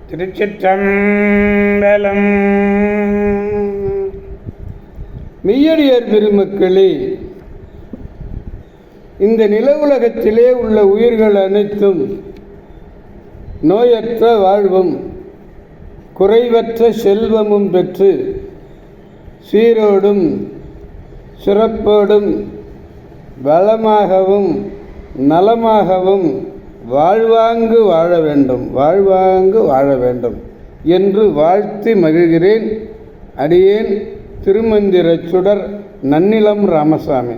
திருச்சிற்றம்பலம். மெய்யடியார் பெருமக்களே, இந்த நில உலகத்திலே உள்ள உயிர்கள் அனைத்தும் நோயற்ற வாழ்வும் குறைவற்ற செல்வமும் பெற்று சீரோடும் சிறப்போடும் வளமாகவும் நலமாகவும் வாழ்வாங்கு வாழ வேண்டும் என்று வாழ்த்தி மகிழ்கிறேன். அடியேன் திருமந்திர சுடர் நன்னிலம் ராமசாமி.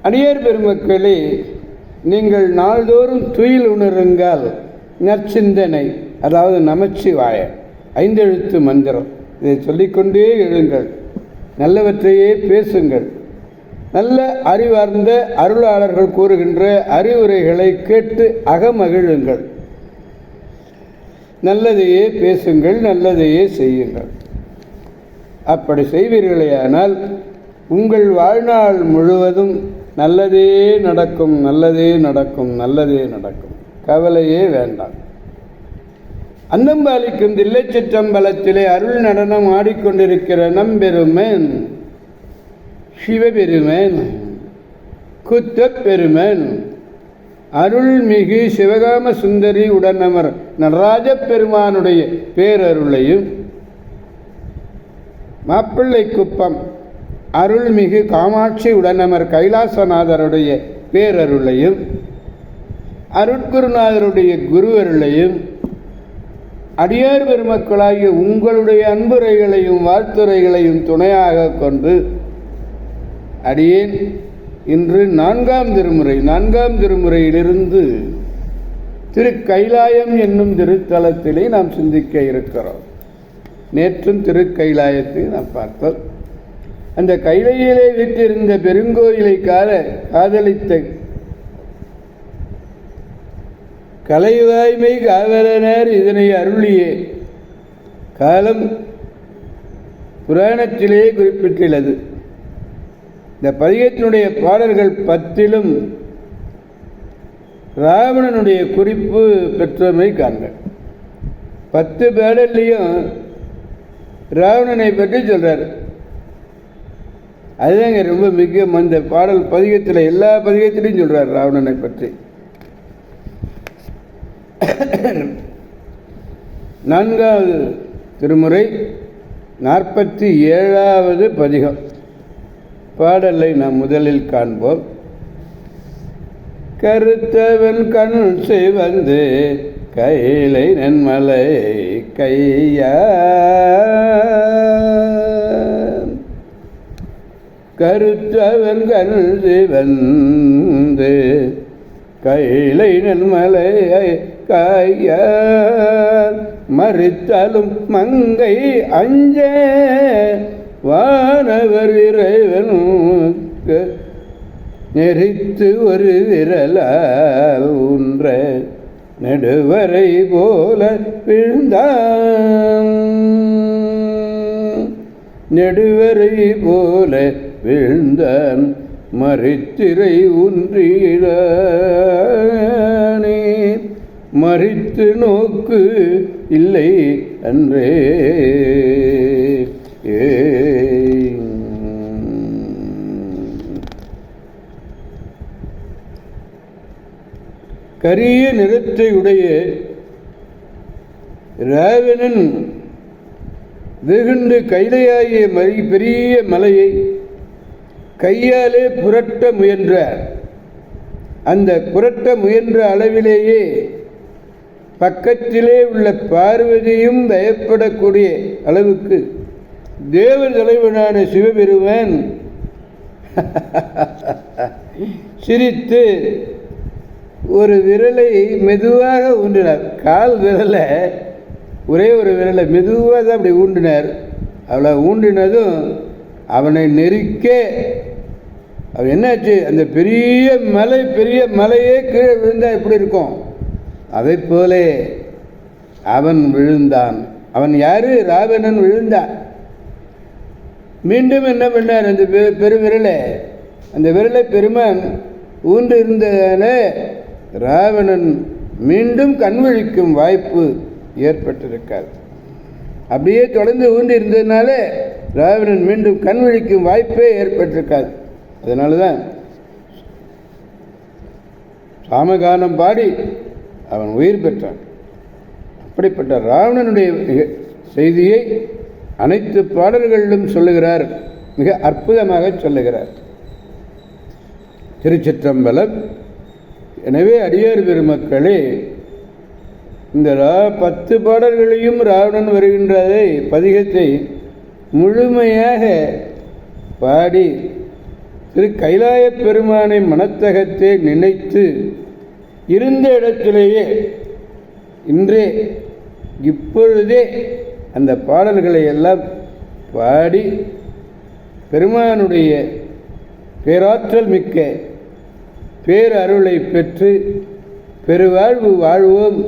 அடியார் பெருமக்களே, நீங்கள் நாள்தோறும் துயில் உணருங்கள். நற்சிந்தனை, அதாவது நமச்சிவாய 5 எழுத்து மந்திரம், இதை சொல்லிக்கொண்டே எழுங்கள். நல்லவற்றையே பேசுங்கள். நல்ல அறிவார்ந்த அருளாளர்கள் கூறுகின்ற அறிவுரைகளை கேட்டு அகமகிழுங்கள். நல்லதையே பேசுங்கள், நல்லதையே செய்யுங்கள். அப்படி செய்வீர்களேயானால் உங்கள் வாழ்நாள் முழுவதும் நல்லதே நடக்கும், நல்லதே நடக்கும், நல்லதே நடக்கும். கவலையே வேண்டாம். அன்னம்பாலிக்கும் தில்லைச்சிற்றம்பலத்திலே அருள் நடனம் ஆடிக்கொண்டிருக்கிற நம்பெருமேன் சிவபெருமேன் குத்தப்பெருமேன் அருள்மிகு சிவகாம சுந்தரி உடனமர் நடராஜ பெருமானுடைய பேரருளையும், மாப்பிள்ளை குப்பம் அருள்மிகு காமாட்சி உடனமர் கைலாசநாதருடைய பேரருளையும், அருட்குருநாதருடைய குருவருளையும், அடியார் பெருமக்களாகிய உங்களுடைய அன்புரைகளையும் வாழ்த்துரைகளையும் துணையாக கொண்டு அடியேன் இன்று 4ஆம் திருமுறையிலிருந்து திருக்கைலாயம் என்னும் திருத்தலத்திலே நாம் சிந்திக்க இருக்கிறோம். நேற்றும் திருக்கைலாயத்தை நாம் பார்த்தோம். அந்த கைலையிலே வீற்றிருந்த பெருங்கோயிலை காதலித்த கலைவாய்மை காவலனர் இதனை அருளியே காலம் புராணத்திலே குறிப்பிட்டுள்ளது. இந்த பதிகத்தினுடைய பாடல்கள் 10லும் ராவணனுடைய குறிப்பு பெற்றமை காண்க. 10 பாடல்லையும் ராவணனை பற்றி சொல்றார். அதுதாங்க ரொம்ப முக்கியம். அந்த பாடல் பதிகத்தில் எல்லா பதிகத்திலையும் சொல்றார் ராவணனை பற்றி. 4ஆவது திருமுறை 47வது பதிகம். பாடலை நாம் முதலில் காண்போம். கருத்தவன் கண் சிவந்து கைலை நன்மலை கையா, கருத்தவன் கண் சிவந்து கைலை நன்மலை கையா, மறுத்தலும் மங்கை அஞ்ச வானவர் இறைவனுக்கு நெறித்து ஒரு விரலால் ஊன்ற நெடுவரை போல விழுந்தான், நெடுவரை போல விழுந்தான் மறித்திரை ஊன்றிடானே, மறித்து நோக்கு இல்லை அன்றே. கரிய நிறத்தை உடைய ராவணன் வெகுண்டு கைலையாகிய பெரிய மலையை கையாலே புரட்ட முயன்றார். அந்த புரட்ட முயன்ற அளவிலேயே பக்கத்திலே உள்ள பார்வதியும் பயப்படக்கூடிய அளவுக்கு தேவ தலைவனான சிவபெருமான் சிரித்து ஒரு விரலை மெதுவாக ஊன்றினார். கால் விரலை, ஒரே ஒரு விரலை மெதுவாக தான் அப்படி ஊன்றினார். அவளை ஊன்றினதும் அவனை நெருக்க அவன் என்னாச்சு, அந்த பெரிய மலையே கீழே விழுந்தா எப்படி இருக்கும், அதை போலே அவன் விழுந்தான். அவன் யாரு? ராவணன் விழுந்தான். மீண்டும் என்ன பண்ணார்? அந்த பெருவிரலை, அந்த விரலை பெருமான் ஊன்று இருந்ததால ராவணன் மீண்டும் கண்விழிக்கும் வாய்ப்பு ஏற்பட்டிருக்காது. அப்படியே தொடர்ந்து ஊன்றி இருந்ததுனால ராவணன் மீண்டும் கண்விழிக்கும் வாய்ப்பே ஏற்பட்டிருக்காது. அதனால தான் சாமகானம் பாடி அவன் உயிர் பெற்றான். அப்படிப்பட்ட ராவணனுடைய செய்தியை அனைத்து பாடல்களிலும் சொல்லுகிறார், மிக அற்புதமாக சொல்லுகிறார். திருச்சிற்றம்பலம். எனவே அடியார் பெருமக்களே, இந்த 10 பாடல்களையும் ராவணன் வருகின்றதை பதிகத்தை முழுமையாக பாடி திரு கைலாய பெருமானை மனத்தகத்தை நினைத்து இருந்த இடத்திலேயே இன்றே இப்பொழுதே அந்த பாடல்களை எல்லாம் பாடி பெருமானுடைய பேராற்றல் மிக்க பேரருளை பெற்று பெருவாழ்வு வாழ்வோம்,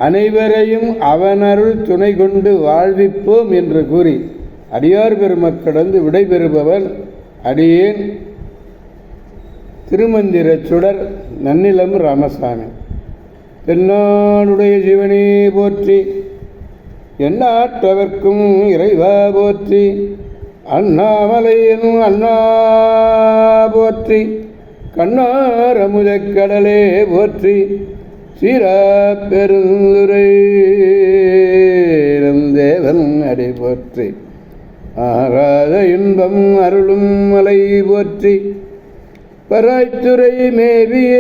அனைவரையும் அவனருள் துணை கொண்டு வாழ்விப்போம் என்று கூறி அடியார் பெருமக்களிடந்து விடைபெறுபவன் அடியேன் திருமந்திர சுடர் நன்னிலம் ராமசாமி. தென்னாடுடைய சிவனே போற்றி, எந்நாட்டவர்க்கும் இறைவா போற்றி, அண்ணாமலையின் அண்ணா போற்றி, கண்ணார் அமுதக் கடலே போற்றி, சீரா பெருந்துரை தேவன் அடி போற்றி, ஆராத இன்பம் அருளும் மலை போற்றி, பராய்த்துறை மேவிய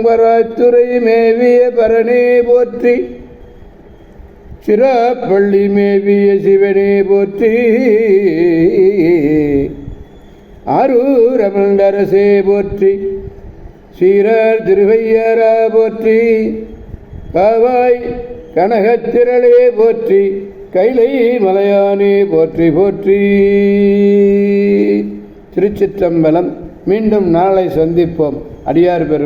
பராய்த்துறை மேவிய பரணே போற்றி, சிராப்பள்ளி மேவிய சிவனே போற்றி, ஆரூர் அமர்ந்தரசே போற்றி, சீரர் திருவையரா போற்றி, காவாய் கனகத்திரளே போற்றி, கைலை மலையானே போற்றி போற்றி. திருச்சிற்றம்பலம். மீண்டும் நாளை சந்திப்போம். அடியார் பெரும்